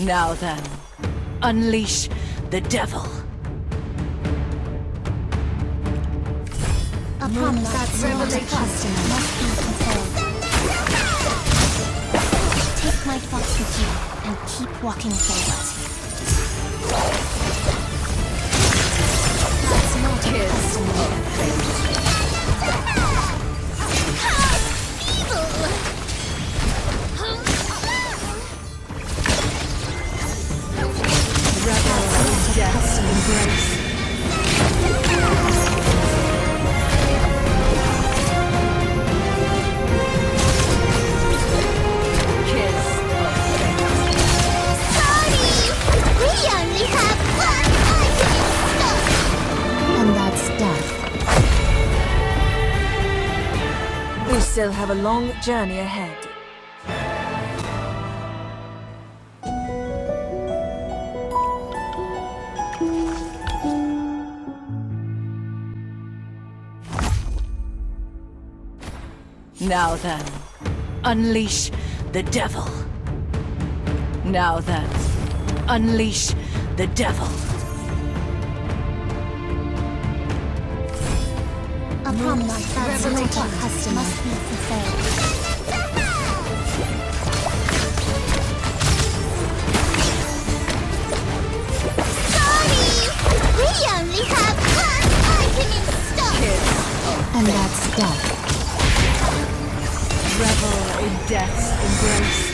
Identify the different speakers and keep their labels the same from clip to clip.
Speaker 1: Now then, unleash the devil.
Speaker 2: A promise that's not a customer must be fulfilled. Take my thoughts with you and keep walking forward. That's not a customer.
Speaker 1: Death's embrace. Kiss of fate.
Speaker 2: Sorry! We only have one item in stock! And that's death.
Speaker 3: We still have a long journey ahead.
Speaker 1: Now then, unleash the devil. Now then, unleash the devil.
Speaker 2: A promise that's not a custom must be fulfilled. Sorry! We only have one item in stock! And that's death.
Speaker 1: Revel in death's embrace.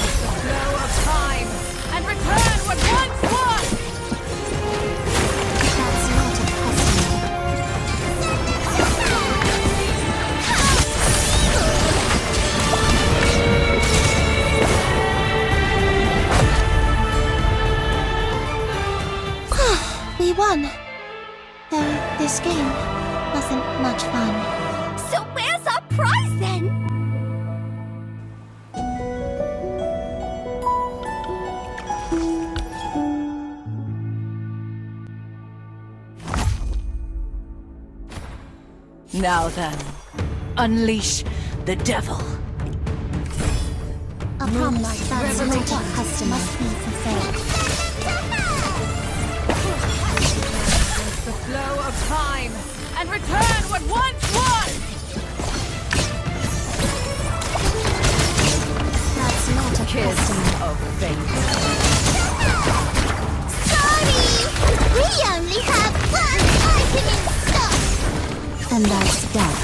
Speaker 1: The flow of time and return what once was!
Speaker 2: That's not a customer. We won. Though this game wasn't much fun. So where's our prize then?
Speaker 1: Now then, unleash the devil.
Speaker 2: A promise that's not a custom must be fulfilled.
Speaker 1: The flow of time and return what once was!
Speaker 2: That's not a
Speaker 1: Kiss
Speaker 2: custom.
Speaker 1: of fate.
Speaker 2: Sorry! We only have one item in stock! And that's death.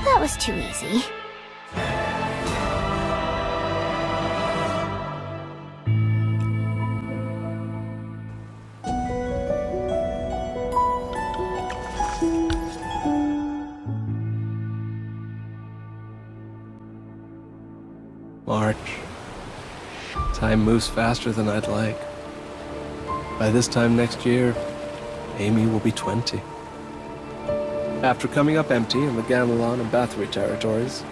Speaker 2: That was too easy.
Speaker 4: March. Time moves faster than I'd like. By this time next year, Amy will be 20. After coming up empty in the Ganelon and Bathory territories,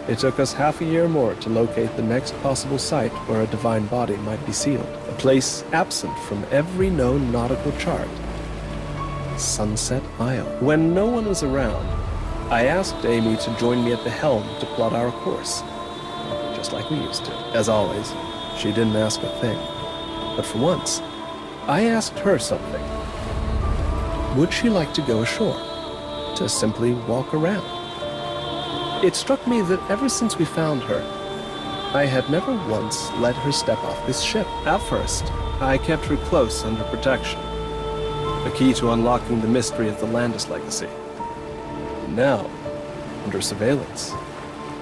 Speaker 4: it took us half a year more to locate the next possible site where a divine body might be sealed. A place absent from every known nautical chart. Sunset Isle. When no one was around, I asked Amy to join me at the helm to plot our course. Just like we used to. As always, she didn't ask a thing. But for once, I asked her something. Would she like to go ashore? To simply walk around? It struck me that ever since we found her, I had never once let her step off this ship. At first, I kept her close under protection. The key to unlocking the mystery of the Landis legacy. Now, under surveillance.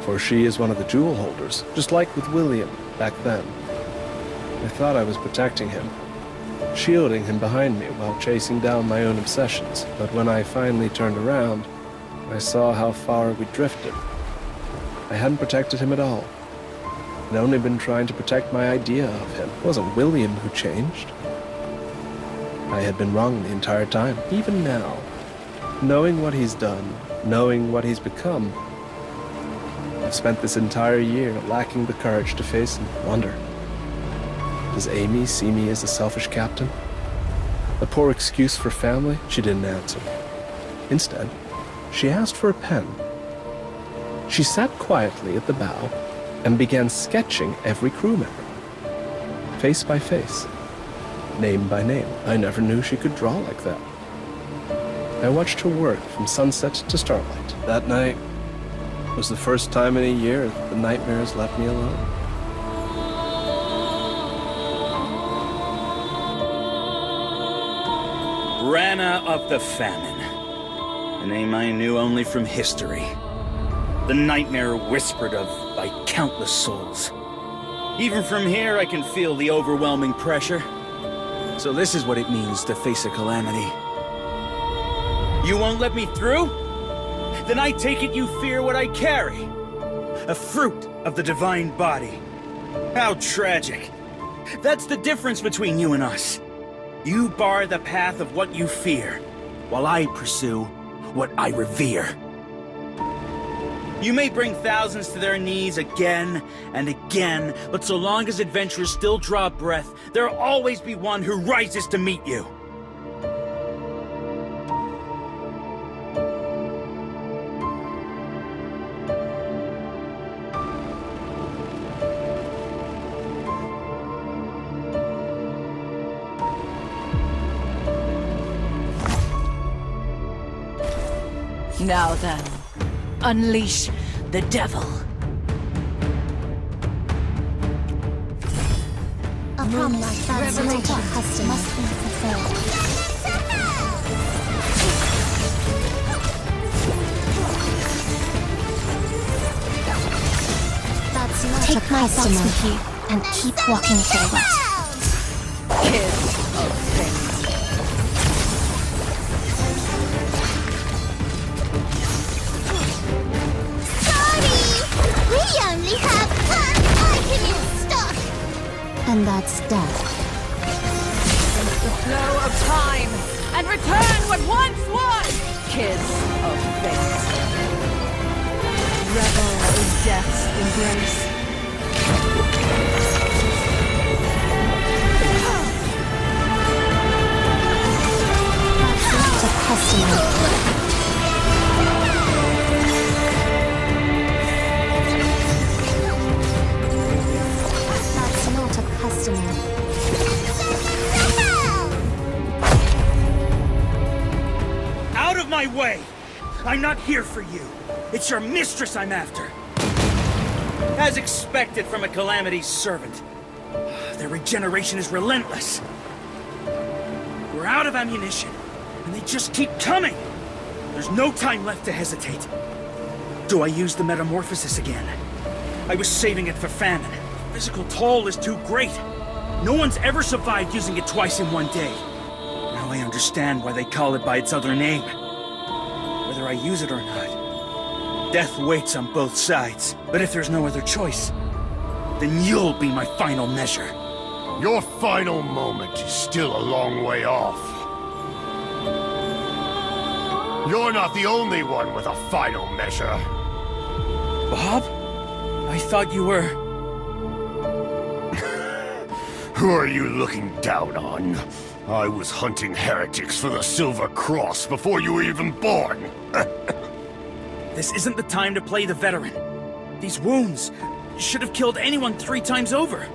Speaker 4: For she is one of the jewel holders, just like with William back then. I thought I was protecting him, shielding him behind me while chasing down my own obsessions. But when I finally turned around, I saw how far we drifted. I hadn't protected him at all. I'd only been trying to protect my idea of him. It wasn't William who changed. I had been wrong the entire time. Even now, knowing what he's done, knowing what he's become, it spent this entire year lacking the courage to face and wonder. Does Amy see me as a selfish captain? A poor excuse for family? She didn't answer. Instead, she asked for a pen. She sat quietly at the bow and began sketching every crew member. Face by face, name by name. I never knew she could draw like that. I watched her work from sunset to starlight. That night was the first time in a year that the nightmares left me alone.
Speaker 5: Rana of the Famine. A name I knew only from history. The nightmare whispered of by countless souls. Even from here, I can feel the overwhelming pressure. So this is what it means to face a calamity. You won't let me through? Then I take it you fear what I carry. A fruit of the divine body. How tragic. That's the difference between you and us. You bar the path of what you fear, while I pursue what I revere. You may bring thousands to their knees again and again, but so long as adventurers still draw breath, there'll always be one who rises to meet you.
Speaker 3: Now then, unleash the devil.
Speaker 2: A promise that's not a custom must be fulfilled. Take my thoughts with you and keep walking forward.
Speaker 3: Kids of things.
Speaker 2: We only have one item in stock! And that's death.
Speaker 1: The flow of time and return what once was!
Speaker 3: Kids of fate. Revel in death's embrace.
Speaker 2: That's not a customer.
Speaker 5: Out of my way! I'm not here for you. It's your mistress I'm after. As expected from a Calamity's servant. Their regeneration is relentless. We're out of ammunition, and they just keep coming. There's no time left to hesitate. Do I use the metamorphosis again? I was saving it for famine. The physical toll is too great. No one's ever survived using it twice in one day. Now I understand why they call it by its other name. Whether I use it or not, death waits on both sides. But if there's no other choice, then you'll be my final measure.
Speaker 6: Your final moment is still a long way off. You're not the only one with a final measure.
Speaker 5: Bob? I thought you were...
Speaker 6: Who are you looking down on? I was hunting heretics for the Silver Cross before you were even born.
Speaker 5: This isn't the time to play the veteran. These wounds should have killed anyone 3 times over.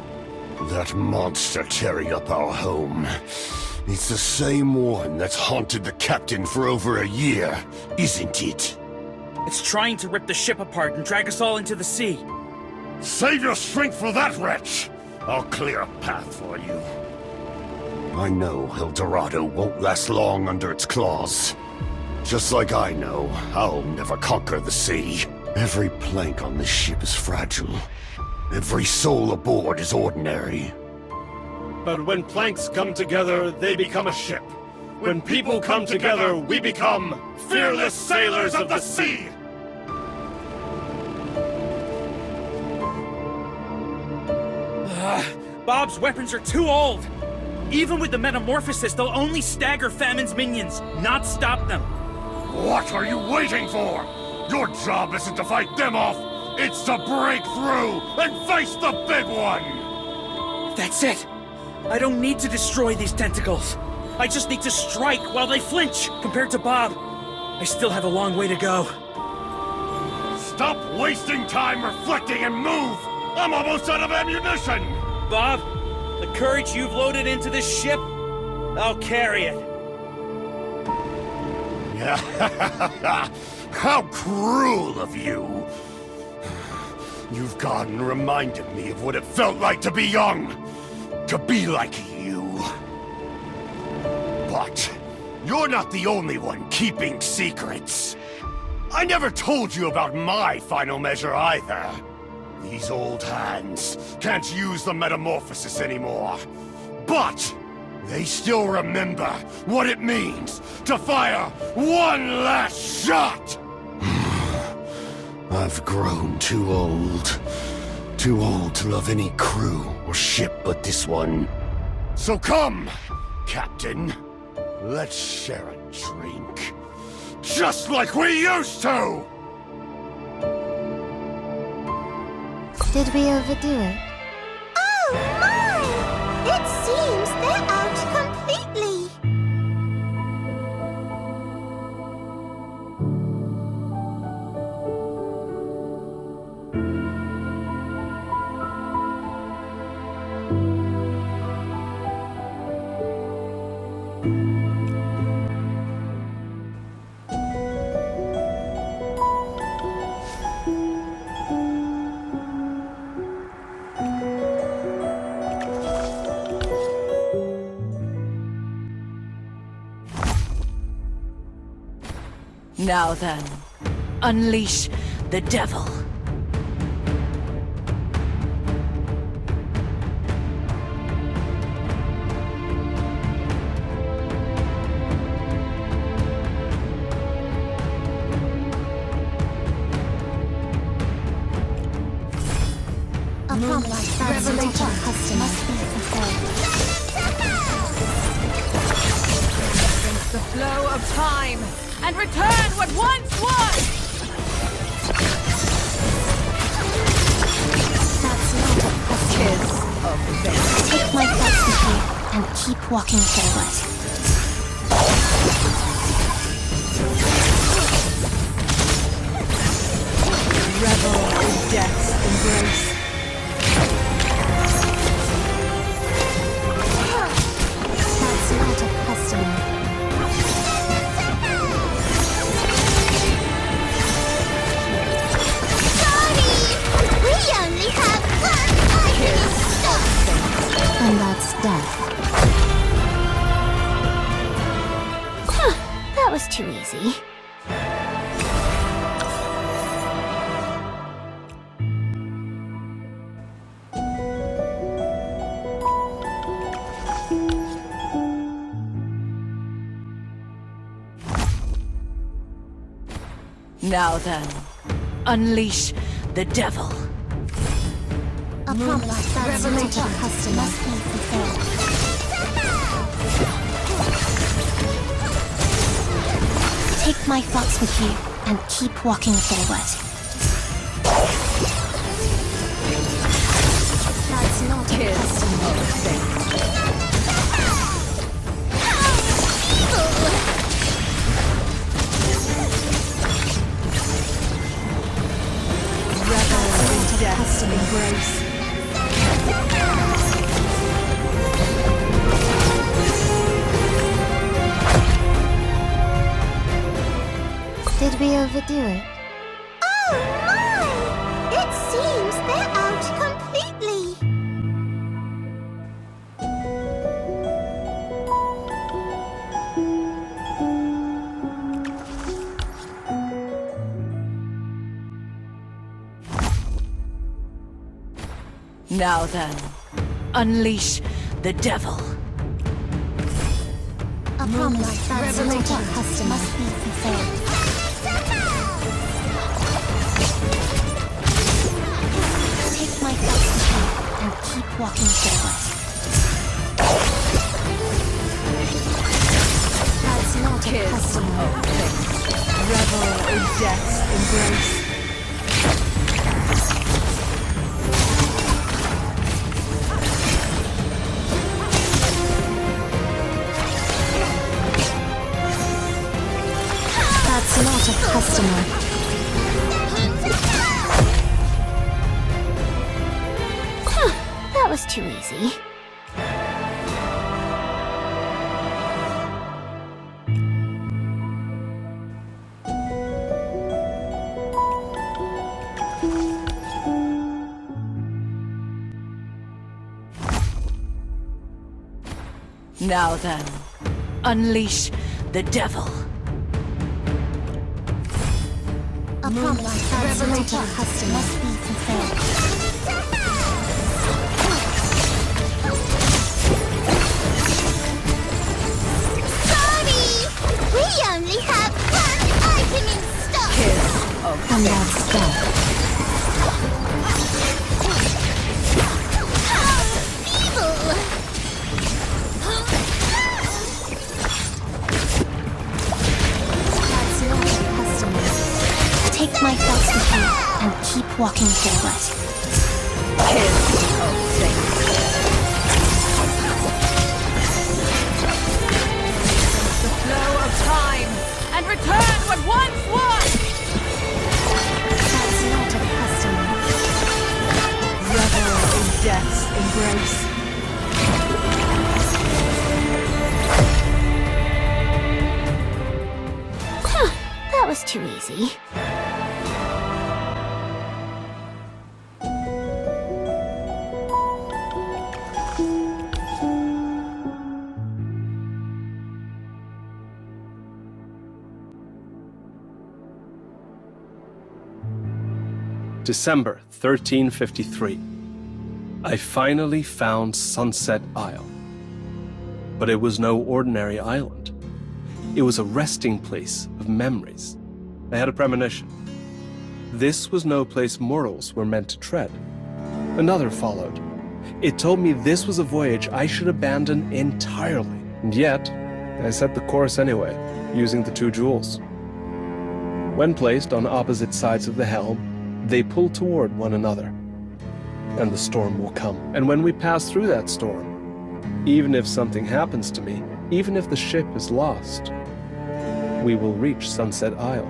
Speaker 6: That monster tearing up our home. It's the same one that's haunted the captain for over a year, isn't it?
Speaker 5: It's trying to rip the ship apart and drag us all into the sea.
Speaker 6: Save your strength for that wretch! I'll clear a path for you. I know El Dorado won't last long under its claws. Just like I know, I'll never conquer the sea. Every plank on this ship is fragile. Every soul aboard is ordinary.
Speaker 7: But when planks come together, they become a ship. When people come together, we become fearless sailors of the sea!
Speaker 5: Bob's weapons are too old. Even with the metamorphosis, they'll only stagger Famine's minions, not stop them.
Speaker 6: What are you waiting for? Your job isn't to fight them off, It's to break through and face the big one!
Speaker 5: That's it! I don't need to destroy these tentacles. I just need to strike while they flinch. Compared to Bob, I still have a long way to go.
Speaker 6: Stop wasting time reflecting and move! I'm almost out of ammunition!
Speaker 5: Bob, the courage you've loaded into this ship, I'll carry it.
Speaker 6: How cruel of you! You've gone and reminded me of what it felt like to be young. To be like you. But you're not the only one keeping secrets. I never told you about my final measure either. These old hands can't use the metamorphosis anymore. But they still remember what it means to fire one last shot! I've grown too old. Too old to love any crew or ship but this one. So come, Captain. Let's share a drink. Just like we used to!
Speaker 2: Did we overdo it? Oh my! It seems they're out completely!
Speaker 3: Now then, unleash the devil.
Speaker 2: A promise that's not a custom must be fulfilled.
Speaker 1: Against the flow of time, and return what once was!
Speaker 2: That's not a custom.
Speaker 3: Kiss of fate.
Speaker 2: Take my thoughts with you and keep walking forward.
Speaker 3: Revel in death's embrace.
Speaker 2: That's not a custom. We only have one and that's death. That was too easy.
Speaker 3: Now then, unleash the devil.
Speaker 2: A promise that's not a custom must be fulfilled. Take my thoughts with you and keep walking forward. That's not a
Speaker 3: Kiss
Speaker 2: custom.
Speaker 3: of fate. Revel in death's embrace.
Speaker 2: Did we overdo it? Oh my! It seems they're out completely!
Speaker 3: Now then, unleash the devil.
Speaker 2: A promise that's not a custom must be fulfilled. Take my thoughts with you and keep walking forward. That's not a
Speaker 3: Kiss
Speaker 2: custom.
Speaker 3: of fate. Revel in death's embrace.
Speaker 2: too easy.
Speaker 3: Now then, unleash the devil.
Speaker 2: A promise revolution custom must be fulfilled. Sorry! We only have one item in stock!
Speaker 3: Kiss of
Speaker 2: And that's death. How feeble! That's not a customer. Take my thoughts with you and keep walking forward.
Speaker 3: kiss of Satan.
Speaker 1: The flow of time, and return what once was!
Speaker 2: That's not a customer.
Speaker 3: Revel in death's embrace.
Speaker 2: That was too easy.
Speaker 4: December 1353. I finally found Sunset Isle. But it was no ordinary island. It was a resting place of memories. I had a premonition. This was no place mortals were meant to tread. Another followed. It told me this was a voyage I should abandon entirely. And yet, I set the course anyway, using the two jewels. When placed on opposite sides of the helm, they pull toward one another. And the storm will come. And when we pass through that storm, even if something happens to me, even if the ship is lost, we will reach Sunset Isle,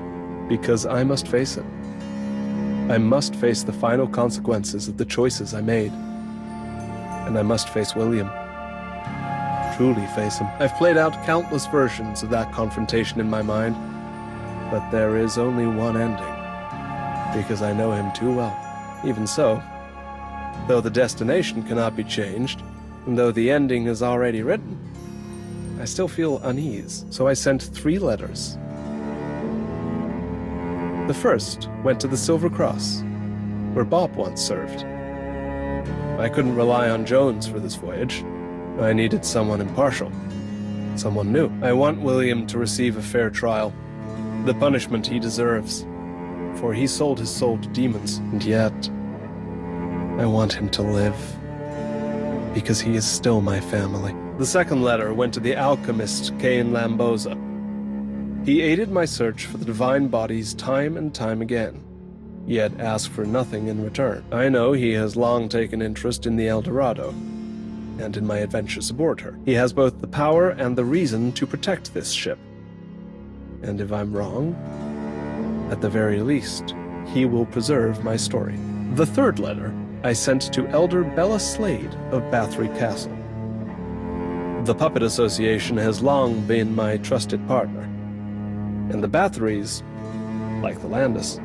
Speaker 4: because I must face it. I must face the final consequences of the choices I made. And I must face William. Truly face him. I've played out countless versions of that confrontation in my mind, but there is only one ending, because I know him too well. Even so, though the destination cannot be changed, and though the ending is already written, I still feel unease, so I sent 3 letters. The first went to the Silver Cross, where Bob once served. I couldn't rely on Jones for this voyage. I needed someone impartial, someone new. I want William to receive a fair trial, the punishment he deserves, for he sold his soul to demons, and yet I want him to live, because he is still my family. The second letter went to the alchemist Cain Lamboza. He aided my search for the divine bodies time and time again, yet asked for nothing in return. I know he has long taken interest in the El Dorado, and in my adventures aboard her. He has both the power and the reason to protect this ship. And if I'm wrong, at the very least, he will preserve my story. The third letter I sent to Elder Bella Slade of Bathory Castle. The Puppet Association has long been my trusted partner, and the Bathorys, like the Landis,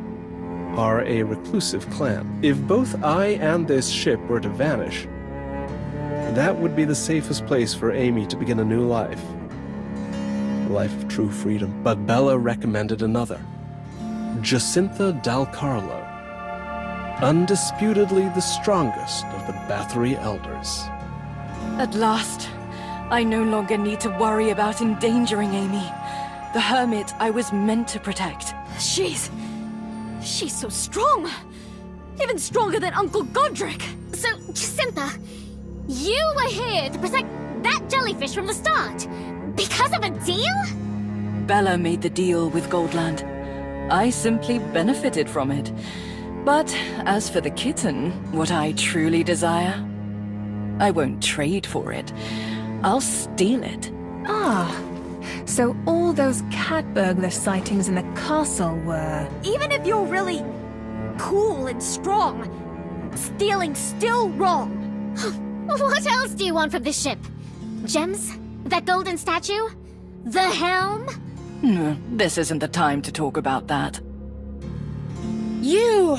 Speaker 4: are a reclusive clan. If both I and this ship were to vanish, that would be the safest place for Amy to begin a new life. A life of true freedom. But Bella recommended another. Jacinta Dal Carlo. Undisputedly the strongest of the Bathory elders.
Speaker 3: At last, I no longer need to worry about endangering Amy, the hermit I was meant to protect.
Speaker 8: She's so strong! Even stronger than Uncle Godric!
Speaker 2: So, Jacinta, you were here to protect that jellyfish from the start, because of a deal?
Speaker 3: Bella made the deal with Goldland. I simply benefited from it. But as for the kitten, what I truly desire, I won't trade for it. I'll steal it.
Speaker 1: Ah, so all those cat burglar sightings in the castle were...
Speaker 8: Even if you're really cool and strong, stealing's still wrong.
Speaker 2: What else do you want from this ship? Gems? That golden statue? The helm?
Speaker 3: This isn't the time to talk about that.
Speaker 1: You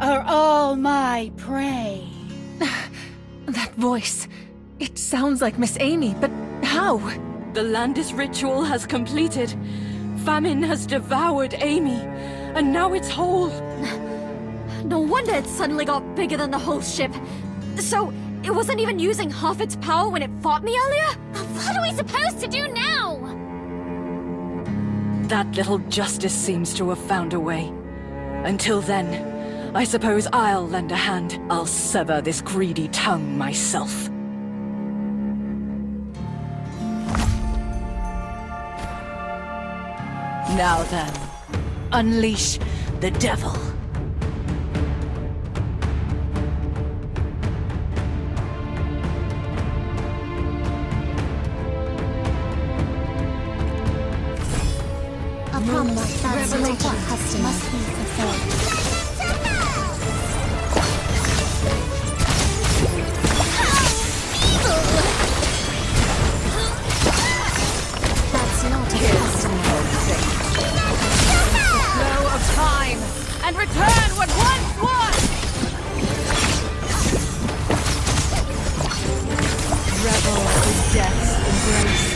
Speaker 1: are all my prey.
Speaker 8: That voice. It sounds like Miss Amy, but how?
Speaker 3: The Landis ritual has completed. Famine has devoured Amy, and now it's whole.
Speaker 8: No wonder it suddenly got bigger than the whole ship. So, it wasn't even using half its power when it fought me earlier?
Speaker 2: What are we supposed to do now?
Speaker 3: That little justice seems to have found a way. Until then, I suppose I'll lend a hand. I'll sever this greedy tongue myself. Now then, unleash the devil.
Speaker 2: A promise that's not custom must be fulfilled. That's not a custom.
Speaker 1: Flow of time, and return what once was! Revel in death's embrace.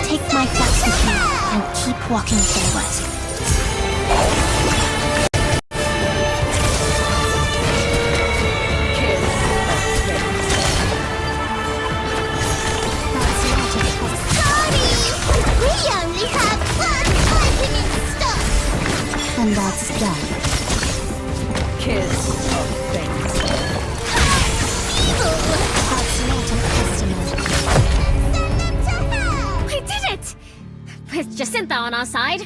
Speaker 2: Take my thoughts with you and keep walking forward. And that's done.
Speaker 1: Kiss of fate.
Speaker 2: That's not a customer.
Speaker 8: We did it! With Jacinta on our side,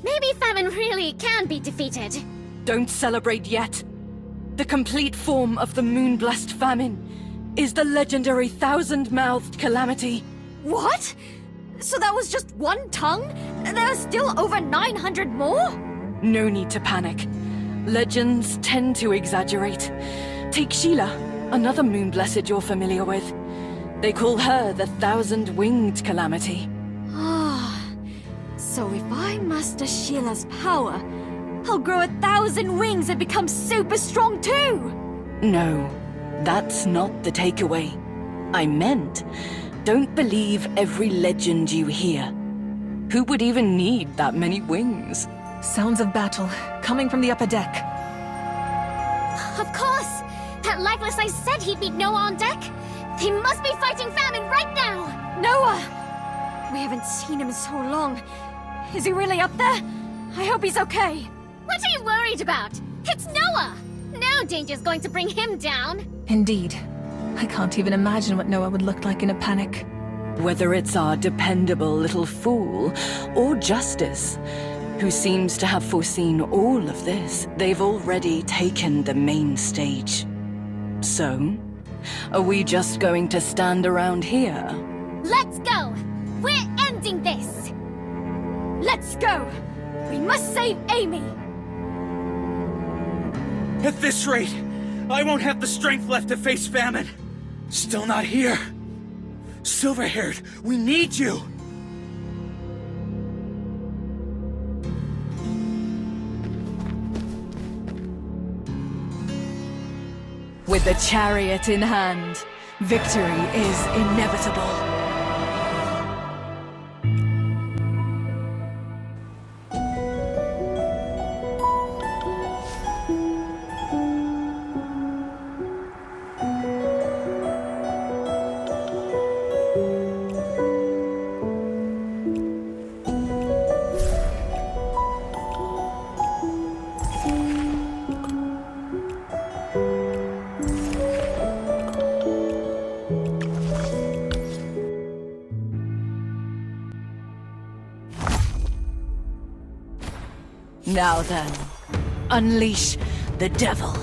Speaker 8: maybe famine really can be defeated.
Speaker 3: Don't celebrate yet. The complete form of the moon-blessed famine is the legendary thousand-mouthed calamity.
Speaker 8: What? So that was just one tongue? There are still over 900 more?
Speaker 3: No need to panic. Legends tend to exaggerate. Take Sheila, another moon-blessed you're familiar with. They call her the thousand-winged calamity.
Speaker 8: Ah, so if I master Sheila's power, I'll grow 1,000 wings and become super strong too!
Speaker 3: No, that's not the takeaway. I meant, don't believe every legend you hear. Who would even need that many wings?
Speaker 8: Sounds of battle, coming from the upper deck.
Speaker 2: Of course! That lifeless I said he'd meet Noah on deck! They must be fighting famine right now!
Speaker 8: Noah! We haven't seen him in so long. Is he really up there? I hope he's okay.
Speaker 2: What are you worried about? It's Noah! No danger's going to bring him down!
Speaker 8: Indeed. I can't even imagine what Noah would look like in a panic.
Speaker 3: Whether it's our dependable little fool or Justice, who seems to have foreseen all of this, they've already taken the main stage. So, are we just going to stand around here?
Speaker 2: Let's go! We're ending this!
Speaker 8: Let's go! We must save Amy!
Speaker 5: At this rate, I won't have the strength left to face famine. Still not here. Silver-haired, we need you!
Speaker 3: With the chariot in hand, victory is inevitable. Now then, unleash the devil.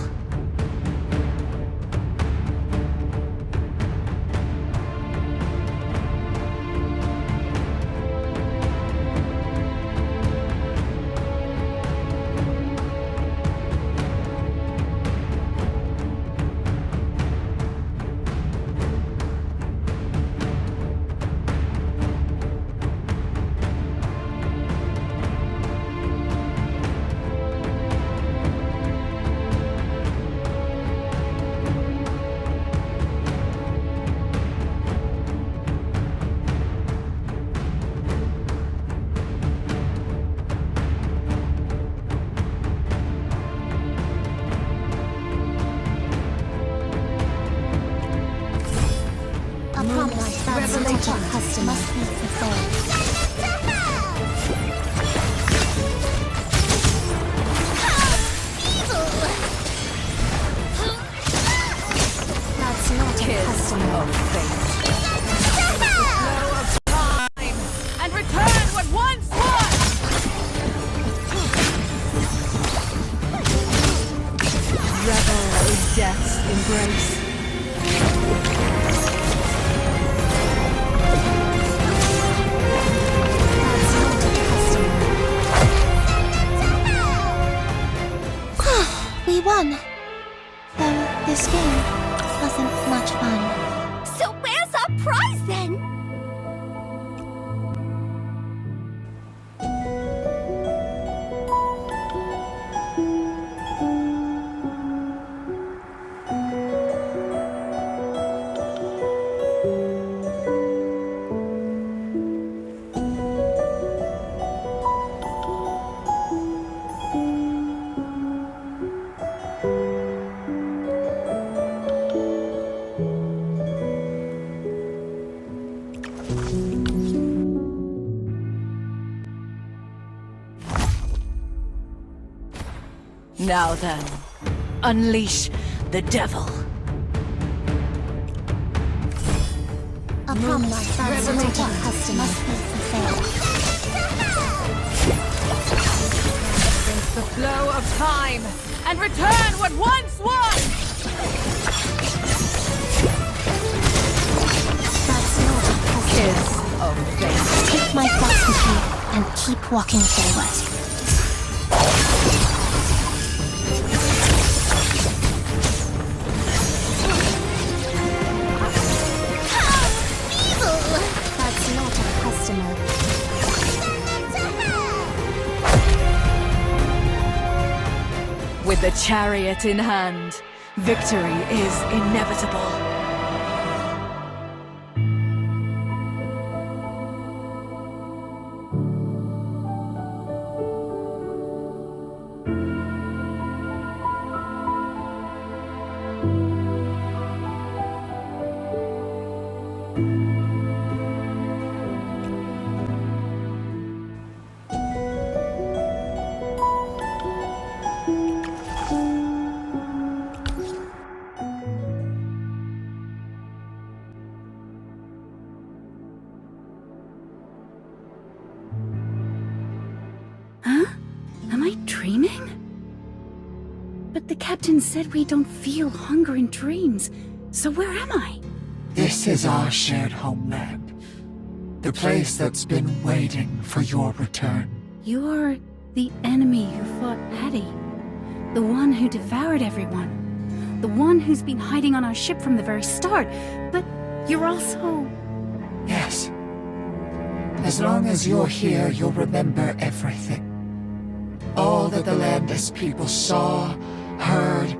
Speaker 3: grace.
Speaker 2: We won. Though this game wasn't much fun.
Speaker 8: So where's our prize then?
Speaker 3: Now then, unleash the devil.
Speaker 2: A promise that's not a custom must be fulfilled.
Speaker 1: Against the flow of time and return what once was!
Speaker 2: That's not a custom.
Speaker 3: Kiss of fate.
Speaker 2: Take my thoughts with you and keep walking forward. That's not a customer.
Speaker 3: With the chariot in hand, victory is inevitable.
Speaker 9: Am I dreaming? But the captain said we don't feel hunger in dreams, so where am I?
Speaker 10: This is our shared homeland. The place that's been waiting for your return.
Speaker 9: You're the enemy who fought Addie. The one who devoured everyone. The one who's been hiding on our ship from the very start. But you're also...
Speaker 10: Yes. As long as you're here, you'll remember everything. All that the Landis people saw, heard,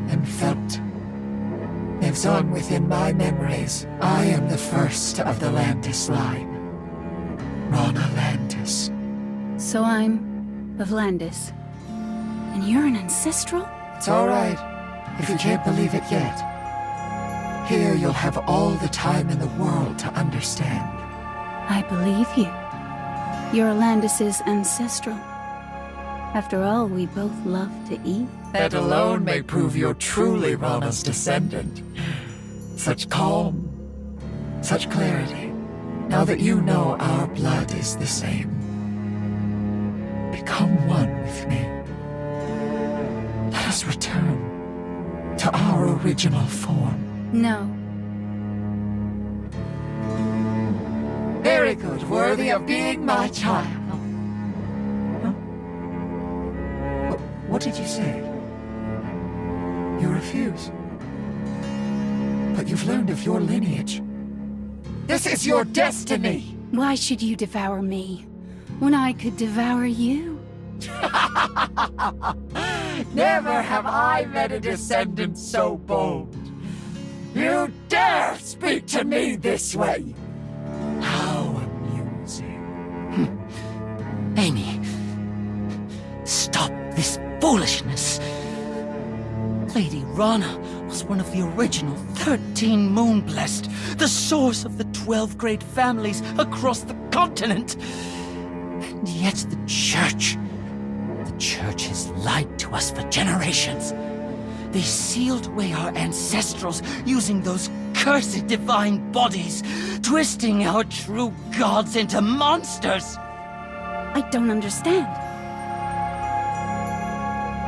Speaker 10: and felt lives on within my memories. I am the first of the Landis line. Rana Landis.
Speaker 9: So I'm of Landis. And you're an ancestral?
Speaker 10: It's all right, if you can't believe it yet. Here you'll have all the time in the world to understand.
Speaker 9: I believe you. You're Landis's ancestral. After all, we both love to eat.
Speaker 10: That alone may prove you're truly Rana's descendant. Such calm, such clarity. Now that you know our blood is the same, become one with me. Let us return to our original form.
Speaker 9: No.
Speaker 10: Very good, worthy of being my child. Huh? What did you say? You refuse. But you've learned of your lineage. This is your destiny!
Speaker 9: Why should you devour me, when I could devour you?
Speaker 10: Never have I met a descendant so bold. You dare speak to me this way! How amusing.
Speaker 11: Amy, stop this foolishness. Lady Rana was one of the original 13 Moon-Blessed, the source of the 12 great families across the continent. And yet the Church has lied to us for generations. They sealed away our ancestrals using those cursed divine bodies, twisting our true gods into monsters.
Speaker 9: I don't understand.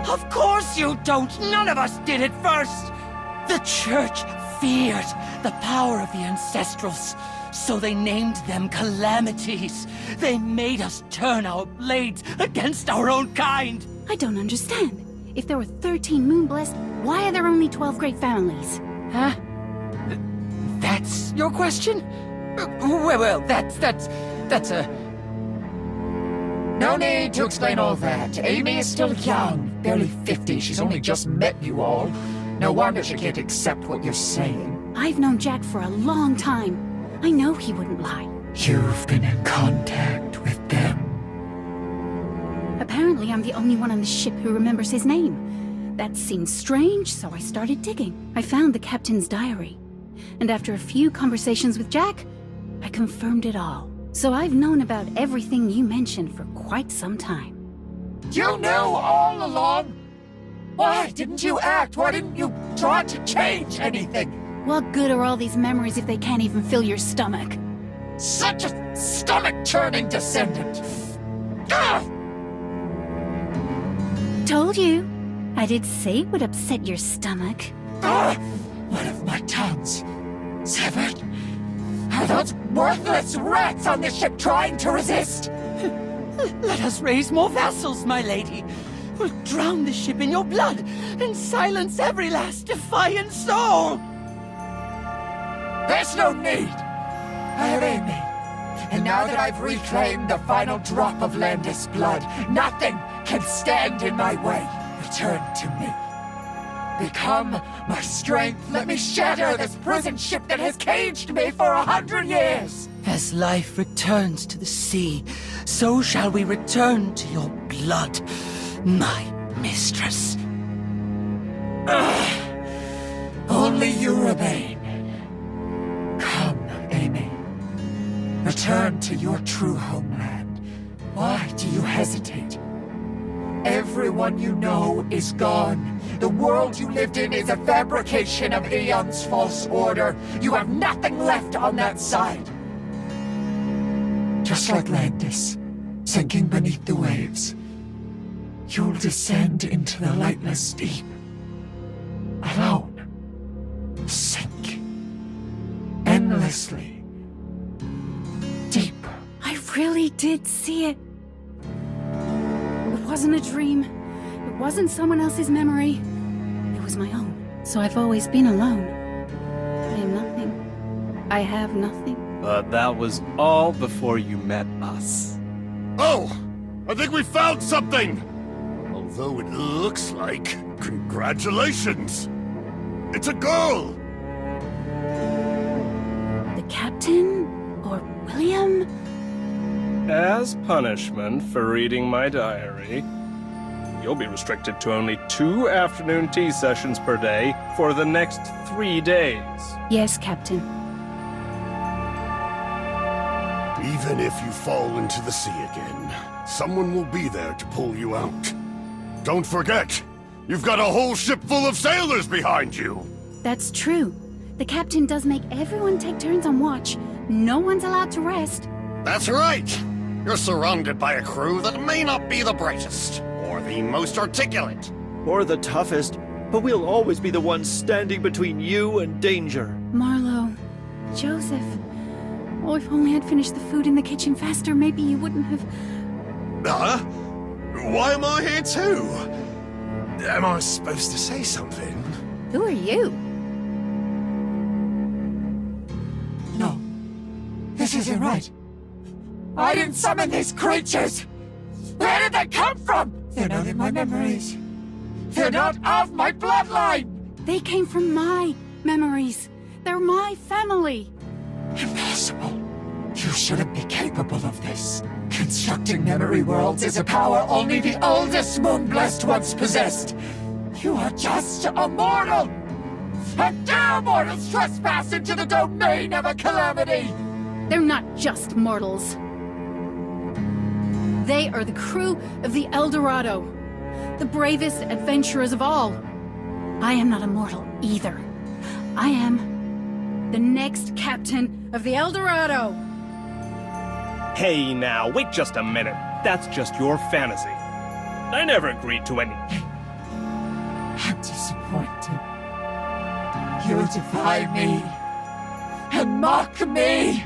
Speaker 11: Of course you don't! None of us did it first! The Church feared the power of the Ancestrals, so they named them calamities. They made us turn our blades against our own kind.
Speaker 9: I don't understand. If there were 13 moon-blessed, why are there only 12 great families?
Speaker 11: Huh? That's your question? Well, that's a...
Speaker 10: No need to explain all that. Amy is still young, barely 50. She's only just met you all. No wonder she can't accept what you're saying.
Speaker 9: I've known Jack for a long time. I know he wouldn't lie.
Speaker 10: You've been in contact with them.
Speaker 9: Apparently, I'm the only one on the ship who remembers his name. That seemed strange, so I started digging. I found the captain's diary. And after a few conversations with Jack, I confirmed it all. So I've known about everything you mentioned for quite some time.
Speaker 10: You knew all along? Why didn't you act? Why didn't you try to change anything?
Speaker 9: What good are all these memories if they can't even fill your stomach?
Speaker 10: Such a stomach-turning descendant! Ugh!
Speaker 9: Told you. I did say it would upset your stomach.
Speaker 10: Ugh! One of my tongues severed. Are those worthless rats on the ship trying to resist?
Speaker 11: Let us raise more vessels, my lady. We'll drown the ship in your blood and silence every last defiant soul.
Speaker 10: There's no need. I have Amy. And now that I've reclaimed the final drop of Landis blood, nothing can stand in my way. Return to me. Become my strength. Let me shatter this prison ship that has caged me for 100 years.
Speaker 11: As life returns to the sea, so shall we return to your blood, my mistress.
Speaker 10: Only you remain. Come, Amy. Return to your true homeland. Why do you hesitate? Everyone you know is gone. The world you lived in is a fabrication of Aeon's false order. You have nothing left on that side. Just like Landis, sinking beneath the waves, you'll descend into the lightless deep. Alone. Sink. Endlessly. Deep.
Speaker 9: I really did see it. It wasn't a dream. It wasn't someone else's memory. It was my own. So I've always been alone. I am nothing. I have nothing.
Speaker 4: But that was all before you met us.
Speaker 6: Oh! I think we found something! Although it looks like... Congratulations! It's a girl!
Speaker 9: The captain? Or William?
Speaker 4: As punishment for reading my diary, you'll be restricted to only 2 afternoon tea sessions per day for the next 3 days.
Speaker 9: Yes, Captain.
Speaker 6: Even if you fall into the sea again, someone will be there to pull you out. Don't forget, you've got a whole ship full of sailors behind you!
Speaker 9: That's true. The captain does make everyone take turns on watch. No one's allowed to rest.
Speaker 6: That's right! You're surrounded by a crew that may not be the brightest, or the most articulate.
Speaker 7: Or the toughest, but we'll always be the ones standing between you and danger.
Speaker 9: Marlowe. Joseph. Oh, if only I'd finished the food in the kitchen faster, maybe you wouldn't have...
Speaker 12: Huh? Why am I here too? Am I supposed to say something?
Speaker 9: Who are you?
Speaker 10: No. This isn't right. I didn't summon these creatures! Where did they come from? They're not in my memories. They're not of my bloodline!
Speaker 9: They came from my memories. They're my family.
Speaker 10: Impossible. You shouldn't be capable of this. Constructing memory worlds is a power only the oldest Moonblessed once possessed. You are just a mortal! How dare mortals trespass into the domain of a calamity!
Speaker 9: They're not just mortals. They are the crew of the El Dorado, the bravest adventurers of all. I am not a mortal either. I am the next captain of the El Dorado.
Speaker 4: Hey now, wait just a minute. That's just your fantasy. I never agreed to any...
Speaker 10: I'm disappointed. You defy me and mock me.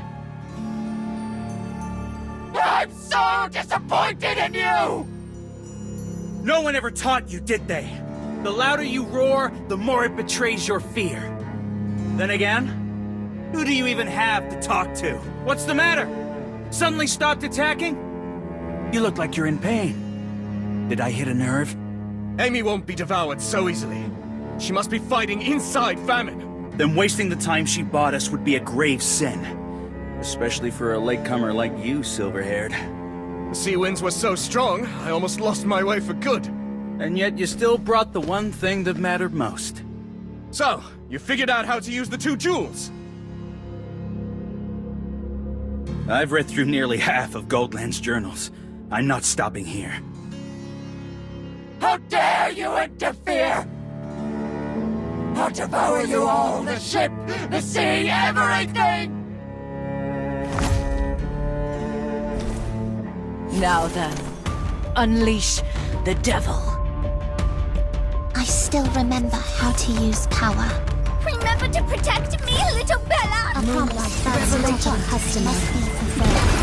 Speaker 10: I'm so disappointed in you!
Speaker 5: No one ever taught you, did they? The louder you roar, the more it betrays your fear. Then again, who do you even have to talk to? What's the matter? Suddenly stopped attacking? You look like you're in pain. Did I hit a nerve?
Speaker 7: Amy won't be devoured so easily. She must be fighting inside famine.
Speaker 5: Then wasting the time she bought us would be a grave sin. Especially for a latecomer like you, silver-haired.
Speaker 7: The sea winds were so strong, I almost lost my way for good.
Speaker 5: And yet you still brought the one thing that mattered most.
Speaker 7: So, you figured out how to use the 2 jewels?
Speaker 5: I've read through nearly half of Goldland's journals. I'm not stopping here.
Speaker 10: How dare you interfere! I'll devour you all, the ship, the sea, everything!
Speaker 3: Now then, unleash the devil.
Speaker 2: I still remember how to use power.
Speaker 8: Remember to protect me, little Bella!
Speaker 2: A promise that's not a custom must be fulfilled.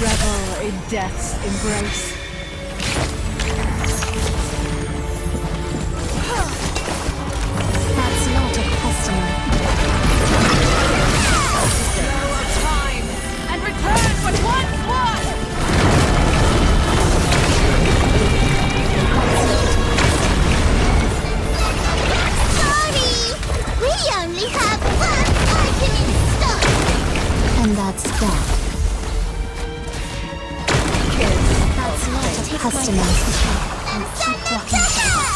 Speaker 3: Revel in death's embrace.
Speaker 2: That's not a customer.
Speaker 1: Flow of time, and return what once was!
Speaker 2: Sorry! We only have one item in stock! And that's death. That's not a customer. And keep walking forward.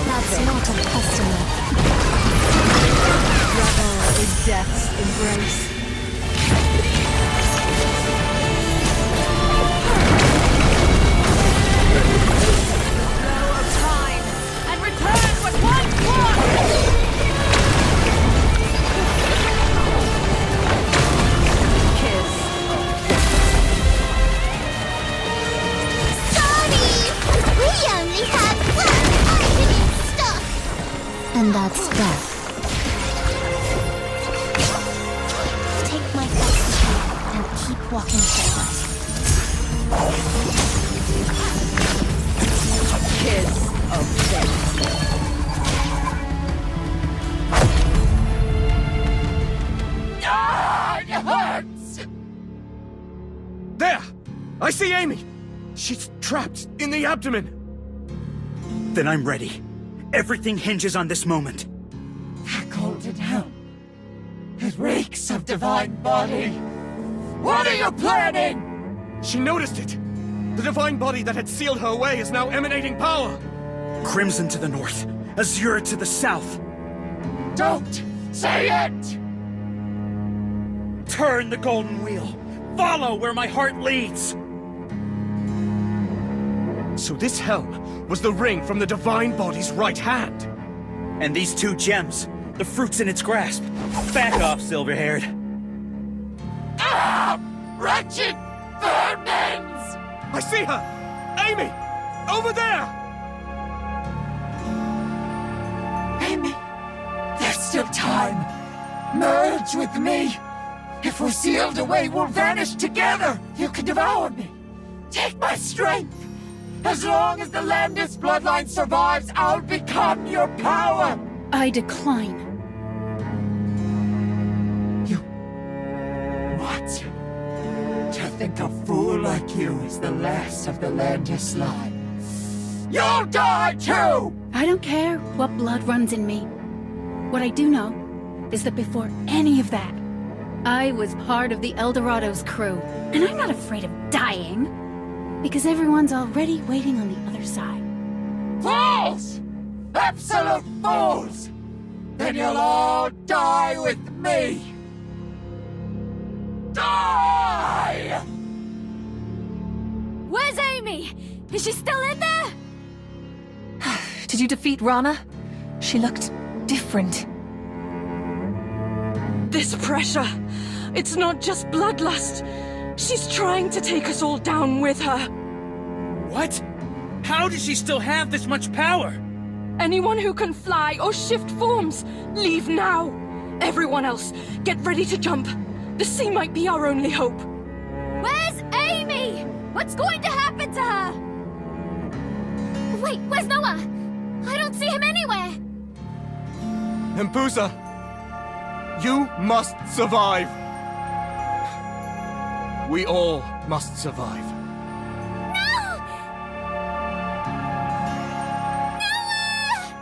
Speaker 2: That's not a customer.
Speaker 3: Revel in death's embrace.
Speaker 1: Flow of time, and return what once was!
Speaker 3: Kiss
Speaker 2: Sorry! We only have one item in stock! And that's death. Take my destiny and keep walking forward.
Speaker 3: kiss of death.
Speaker 10: Ah, it hurts!
Speaker 7: There! I see Amy! She's trapped in the abdomen!
Speaker 5: Then I'm ready. Everything hinges on this moment.
Speaker 10: Hold it down. It reeks of divine body. What are you planning?
Speaker 7: She noticed it! The divine body that had sealed her away is now emanating power!
Speaker 5: Crimson to the north, azure to the south.
Speaker 10: Don't say it!
Speaker 5: Turn the golden wheel. Follow where my heart leads.
Speaker 7: So this helm was the ring from the divine body's right hand.
Speaker 5: And these 2 gems, the fruits in its grasp. Back off, silver-haired.
Speaker 10: Ah! Wretched vermins!
Speaker 7: I see her! Amy! Over there!
Speaker 10: Amy, there's still time. Merge with me. If we're sealed away, we'll vanish together. You can devour me. Take my strength. As long as the Landis bloodline survives, I'll become your power.
Speaker 9: I decline.
Speaker 10: You... what? To think a fool like you is the last of the Landis line. You'll die too!
Speaker 9: I don't care what blood runs in me. What I do know is that before any of that, I was part of the Eldorado's crew. And I'm not afraid of dying, because everyone's already waiting on the other side.
Speaker 10: Fools! Absolute fools! Then you'll all die with me! Die!
Speaker 8: Amy? Is she still in there?
Speaker 13: Did you defeat Rana? She looked different.
Speaker 3: This pressure, it's not just bloodlust. She's trying to take us all down with her.
Speaker 5: What? How does she still have this much power?
Speaker 3: Anyone who can fly or shift forms, leave now. Everyone else, get ready to jump. The sea might be our only hope.
Speaker 8: Where's Amy? What's going to happen to her? Wait, where's Noah? I don't see him anywhere.
Speaker 7: Empusa, you must survive. We all must survive.
Speaker 8: No! Noah!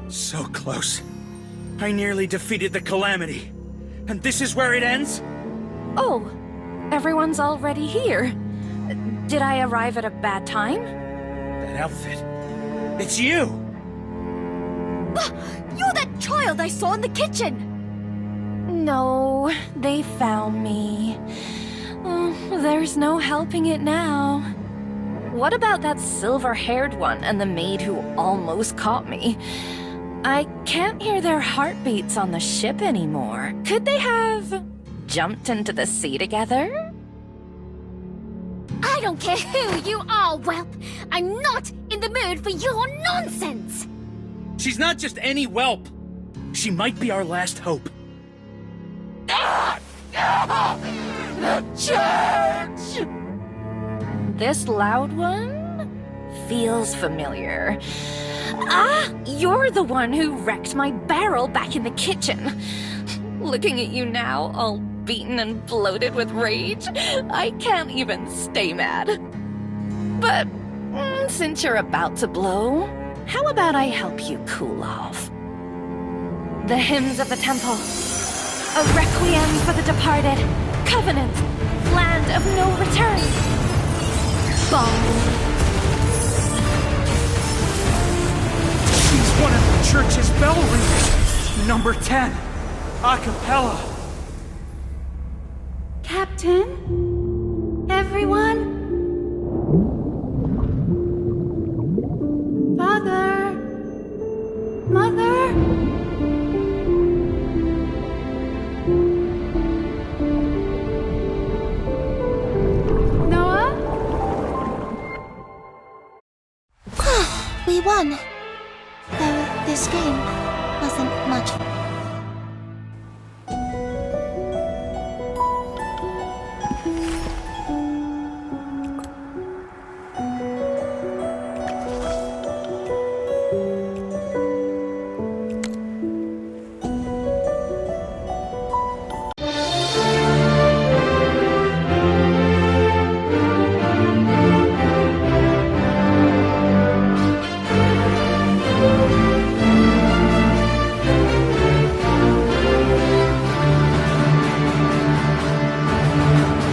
Speaker 5: So close. I nearly defeated the Calamity. And this is where it ends?
Speaker 14: Oh, everyone's already here. Did I arrive at a bad time?
Speaker 5: That outfit. It's you!
Speaker 8: You're that child I saw in the kitchen!
Speaker 14: No, they found me. There's no helping it now. What about that silver-haired one and the maid who almost caught me? I can't hear their heartbeats on the ship anymore. Could they have jumped into the sea together?
Speaker 8: I don't care who you are, whelp! I'm not in the mood for your nonsense!
Speaker 5: She's not just any whelp. She might be our last hope.
Speaker 10: The church!
Speaker 14: This loud one feels familiar. Ah, you're the one who wrecked my barrel back in the kitchen. Looking at you now, all beaten and bloated with rage, I can't even stay mad. But since you're about to blow, how about I help you cool off? The hymns of the temple. A requiem for the departed. Covenant. Land of no return. Bong.
Speaker 5: She's one of the church's bell ringers. Number 10. A cappella.
Speaker 9: Captain? Everyone? Father? Mother? Noah?
Speaker 2: We won. Though this game wasn't much